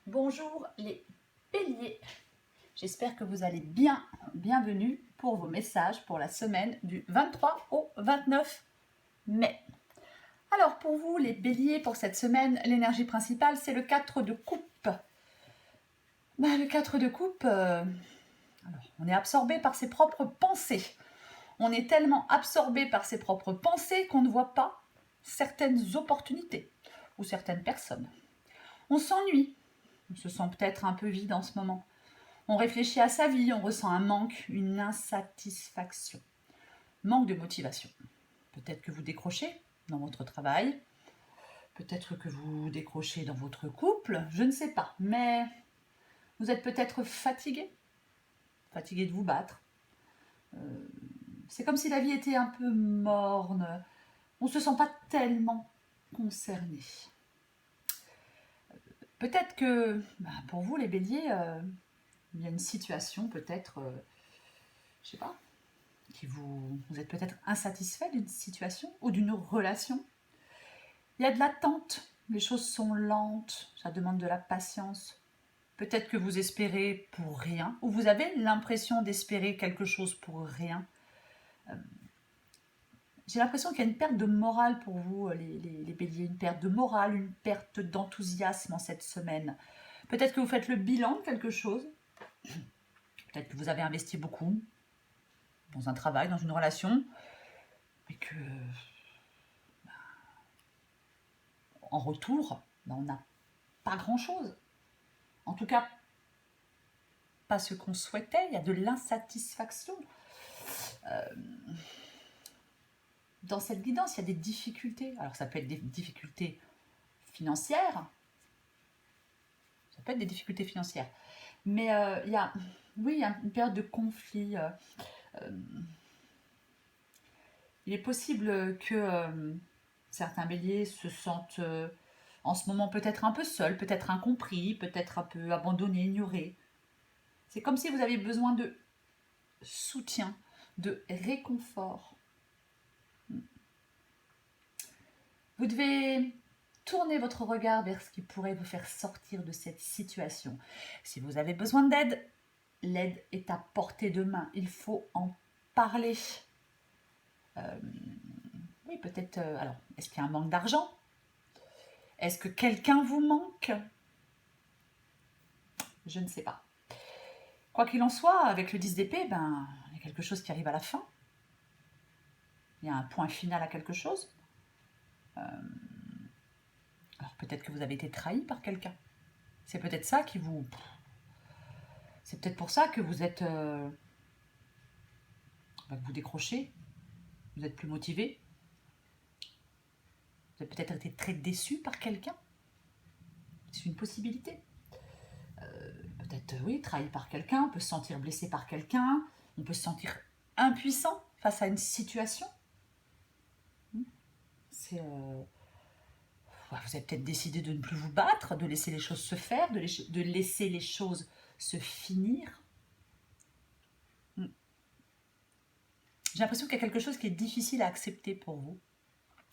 Bonjour les béliers, j'espère que vous allez bien. Bienvenue pour vos messages pour la semaine du 23 au 29 mai. Alors pour vous les béliers, pour cette semaine, l'énergie principale c'est le 4 de coupe. Le 4 de coupe, alors, on est absorbé par ses propres pensées. On est tellement absorbé par ses propres pensées qu'on ne voit pas certaines opportunités ou certaines personnes. On s'ennuie. On se sent peut-être un peu vide en ce moment. On réfléchit à sa vie, on ressent un manque, une insatisfaction. Manque de motivation. Peut-être que vous décrochez dans votre travail, peut-être que vous décrochez dans votre couple, je ne sais pas. Mais vous êtes peut-être fatigué de vous battre. C'est comme si la vie était un peu morne. On ne se sent pas tellement concerné. Peut-être que pour vous les béliers, il y a une situation peut-être, je sais pas, vous êtes peut-être insatisfait d'une situation ou d'une relation. Il y a de l'attente, les choses sont lentes, ça demande de la patience. Peut-être que vous espérez pour rien, ou vous avez l'impression d'espérer quelque chose pour rien. J'ai l'impression qu'il y a une perte de morale pour vous, les béliers, une perte de morale, une perte d'enthousiasme en cette semaine. Peut-être que vous faites le bilan de quelque chose. Peut-être que vous avez investi beaucoup dans un travail, dans une relation, et que en retour, on n'a pas grand-chose. En tout cas, pas ce qu'on souhaitait. Il y a de l'insatisfaction. Dans cette guidance, il y a des difficultés. Alors, ça peut être des difficultés financières. Ça peut être des difficultés financières. Mais il y a une période de conflit. Il est possible que certains béliers se sentent en ce moment peut-être un peu seuls, peut-être incompris, peut-être un peu abandonnés, ignorés. C'est comme si vous avez besoin de soutien, de réconfort. Vous devez tourner votre regard vers ce qui pourrait vous faire sortir de cette situation. Si vous avez besoin d'aide, l'aide est à portée de main. Il faut en parler. Oui, peut-être. Alors, est-ce qu'il y a un manque d'argent? Est-ce que quelqu'un vous manque? Je ne sais pas. Quoi qu'il en soit, avec le 10 d'épée, il y a quelque chose qui arrive à la fin. Il y a un point final à quelque chose. Alors peut-être que vous avez été trahi par quelqu'un. C'est peut-être ça qui vous... C'est peut-être pour ça que vous êtes... que vous décrochez. Vous êtes plus motivé. Vous avez peut-être été très déçu par quelqu'un. C'est une possibilité. Peut-être, oui, trahi par quelqu'un. On peut se sentir blessé par quelqu'un. On peut se sentir impuissant face à une situation. C'est... vous avez peut-être décidé de ne plus vous battre, de laisser les choses se faire, de laisser les choses se finir. J'ai l'impression qu'il y a quelque chose qui est difficile à accepter pour vous.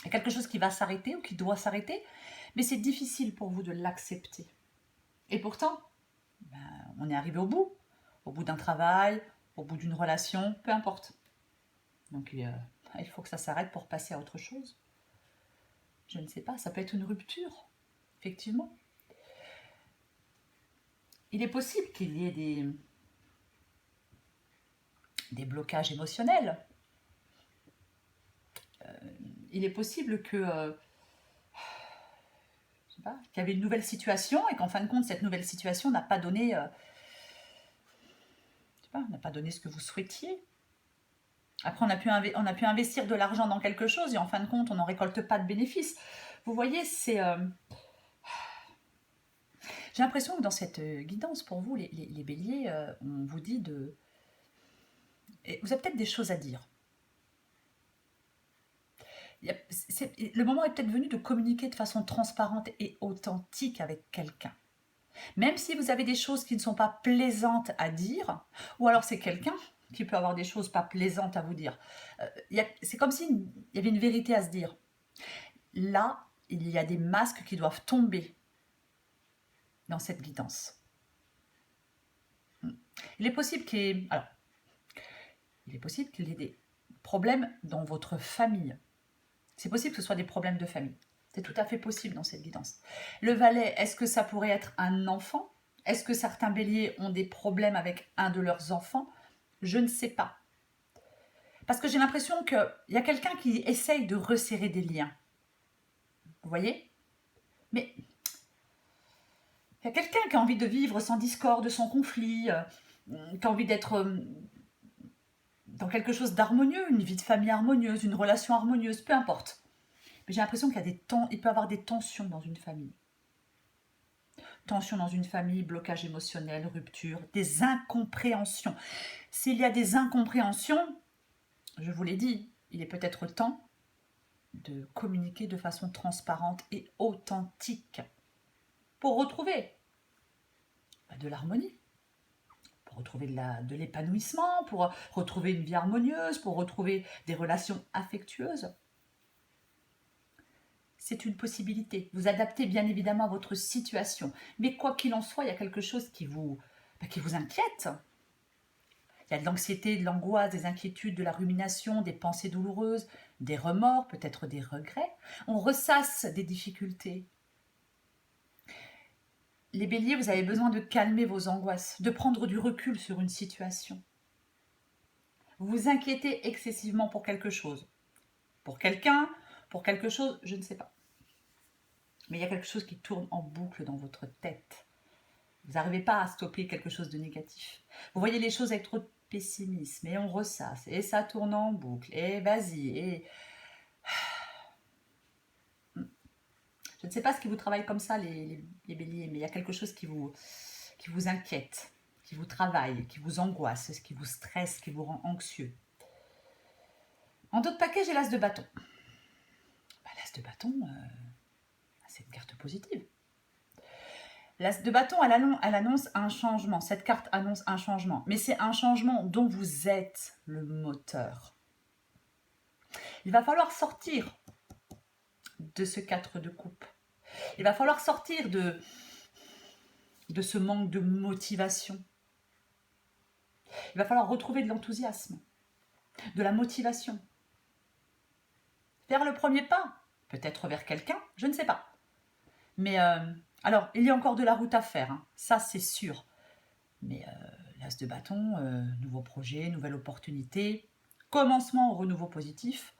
Il y a quelque chose qui va s'arrêter ou qui doit s'arrêter, mais c'est difficile pour vous de l'accepter. Et pourtant, on est arrivé au bout d'un travail, au bout d'une relation, peu importe. Donc il faut que ça s'arrête pour passer à autre chose. Je ne sais pas, ça peut être une rupture, effectivement. Il est possible qu'il y ait des blocages émotionnels. Il est possible que qu'il y avait une nouvelle situation et qu'en fin de compte, cette nouvelle situation n'a pas donné, n'a pas donné ce que vous souhaitiez. Après, on a pu investir de l'argent dans quelque chose et en fin de compte, on n'en récolte pas de bénéfices. Vous voyez, c'est... J'ai l'impression que dans cette guidance, pour vous, les béliers, on vous dit de... Et vous avez peut-être des choses à dire. Le moment est peut-être venu de communiquer de façon transparente et authentique avec quelqu'un. Même si vous avez des choses qui ne sont pas plaisantes à dire, ou alors c'est quelqu'un qui peut avoir des choses pas plaisantes à vous dire. C'est comme s'il y avait une vérité à se dire. Là, il y a des masques qui doivent tomber. dans cette guidance. Il est possible qu'il y ait, alors, il est possible qu'il y ait des problèmes dans votre famille. C'est possible que ce soit des problèmes de famille. C'est tout à fait possible dans cette guidance. Le valet, est-ce que ça pourrait être un enfant? Est-ce que certains béliers ont des problèmes avec un de leurs enfants? Je ne sais pas. Parce que j'ai l'impression qu'il y a quelqu'un qui essaye de resserrer des liens. Vous voyez? Mais il y a quelqu'un qui a envie de vivre sans discorde, sans conflit, qui a envie d'être dans quelque chose d'harmonieux, une vie de famille harmonieuse, une relation harmonieuse, peu importe. Mais j'ai l'impression qu'il y a il peut y avoir des tensions dans une famille. Tensions dans une famille, blocage émotionnel, rupture, des incompréhensions. S'il y a des incompréhensions, je vous l'ai dit, il est peut-être temps de communiquer de façon transparente et authentique pour retrouver de l'harmonie, pour retrouver de l'épanouissement, pour retrouver une vie harmonieuse, pour retrouver des relations affectueuses. C'est une possibilité. Vous adaptez bien évidemment à votre situation. Mais quoi qu'il en soit, il y a quelque chose qui vous inquiète. Il y a de l'anxiété, de l'angoisse, des inquiétudes, de la rumination, des pensées douloureuses, des remords, peut-être des regrets. On ressasse des difficultés. Les béliers, vous avez besoin de calmer vos angoisses, de prendre du recul sur une situation. Vous vous inquiétez excessivement pour quelque chose. Pour quelqu'un, pour quelque chose, je ne sais pas. Mais il y a quelque chose qui tourne en boucle dans votre tête. Vous n'arrivez pas à stopper quelque chose de négatif. Vous voyez les choses avec trop de pessimisme et on ressasse et ça tourne en boucle et vas-y et... Je ne sais pas ce qui vous travaille comme ça les béliers, mais il y a quelque chose qui vous inquiète, qui vous travaille, qui vous angoisse, qui vous stresse, qui vous rend anxieux. En d'autres paquets, j'ai l'as de bâton. L'as de bâton, c'est une carte positive. L'as de bâton, elle annonce un changement. Cette carte annonce un changement. Mais c'est un changement dont vous êtes le moteur. Il va falloir sortir de ce 4 de coupe. Il va falloir sortir de ce manque de motivation. Il va falloir retrouver de l'enthousiasme, de la motivation. Faire le premier pas, peut-être vers quelqu'un, je ne sais pas. Mais alors, il y a encore de la route à faire, hein, ça c'est sûr. Mais l'as de bâton, nouveau projet, nouvelle opportunité, commencement au renouveau positif.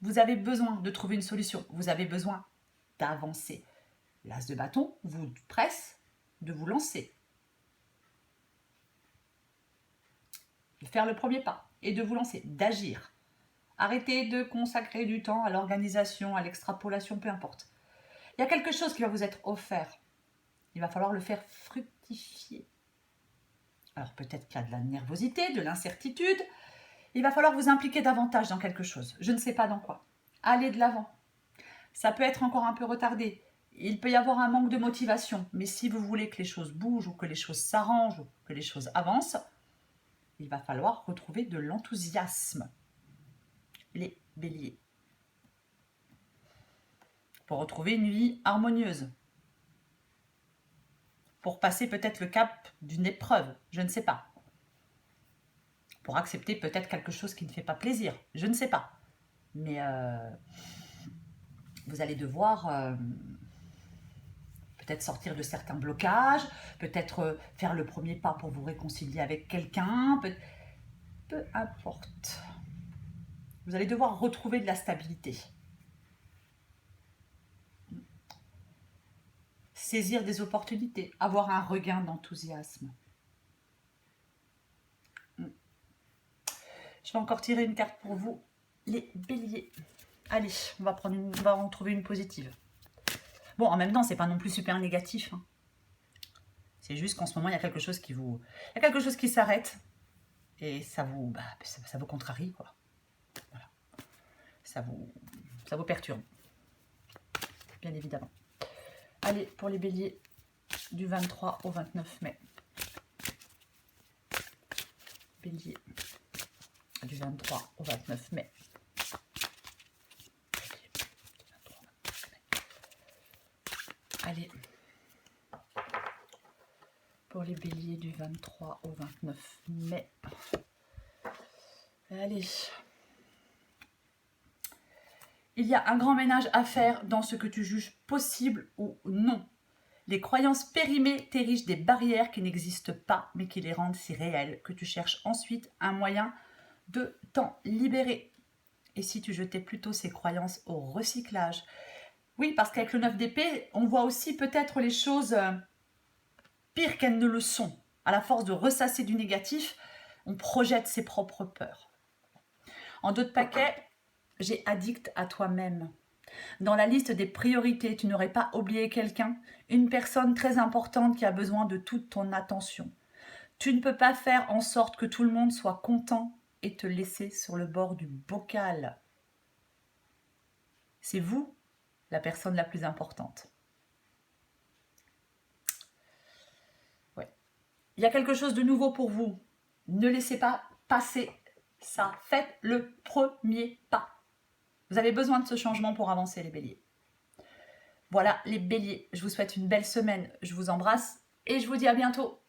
Vous avez besoin de trouver une solution, vous avez besoin d'avancer. L'as de bâton vous presse de vous lancer, de faire le premier pas et de vous lancer, d'agir. Arrêtez de consacrer du temps à l'organisation, à l'extrapolation, peu importe. Il y a quelque chose qui va vous être offert. Il va falloir le faire fructifier. Alors peut-être qu'il y a de la nervosité, de l'incertitude. Il va falloir vous impliquer davantage dans quelque chose. Je ne sais pas dans quoi. Allez de l'avant. Ça peut être encore un peu retardé. Il peut y avoir un manque de motivation. Mais si vous voulez que les choses bougent ou que les choses s'arrangent ou que les choses avancent, il va falloir retrouver de l'enthousiasme. Les béliers. Pour retrouver une vie harmonieuse. Pour passer peut-être le cap d'une épreuve, je ne sais pas. Pour accepter peut-être quelque chose qui ne fait pas plaisir, je ne sais pas. Mais vous allez devoir peut-être sortir de certains blocages, peut-être faire le premier pas pour vous réconcilier avec quelqu'un, peu importe. Vous allez devoir retrouver de la stabilité. Saisir des opportunités, avoir un regain d'enthousiasme. Je vais encore tirer une carte pour vous, les béliers. Allez, on va en trouver une positive. Bon, en même temps, c'est pas non plus super négatif. Hein. C'est juste qu'en ce moment, il y a quelque chose qui s'arrête et ça vous contrarie, quoi. Voilà. Ça vous perturbe, bien évidemment. Allez, pour les béliers, du 23 au 29 mai. Bélier, du 23 au 29 mai. Allez, pour les béliers du 23 au 29 mai. Allez. Il y a un grand ménage à faire dans ce que tu juges possible ou non. Les croyances périmées t'érigent des barrières qui n'existent pas, mais qui les rendent si réelles que tu cherches ensuite un moyen de t'en libérer. Et si tu jetais plutôt ces croyances au recyclage? Oui, parce qu'avec le 9 d'épée, on voit aussi peut-être les choses pires qu'elles ne le sont. À la force de ressasser du négatif, on projette ses propres peurs. En dos de paquet, j'ai addict à toi-même. Dans la liste des priorités, tu n'aurais pas oublié quelqu'un, une personne très importante qui a besoin de toute ton attention. Tu ne peux pas faire en sorte que tout le monde soit content et te laisser sur le bord du bocal. C'est vous, la personne la plus importante. Ouais. Il y a quelque chose de nouveau pour vous. Ne laissez pas passer ça. Faites le premier pas. Vous avez besoin de ce changement pour avancer, les béliers. Voilà, les béliers. Je vous souhaite une belle semaine. Je vous embrasse et je vous dis à bientôt.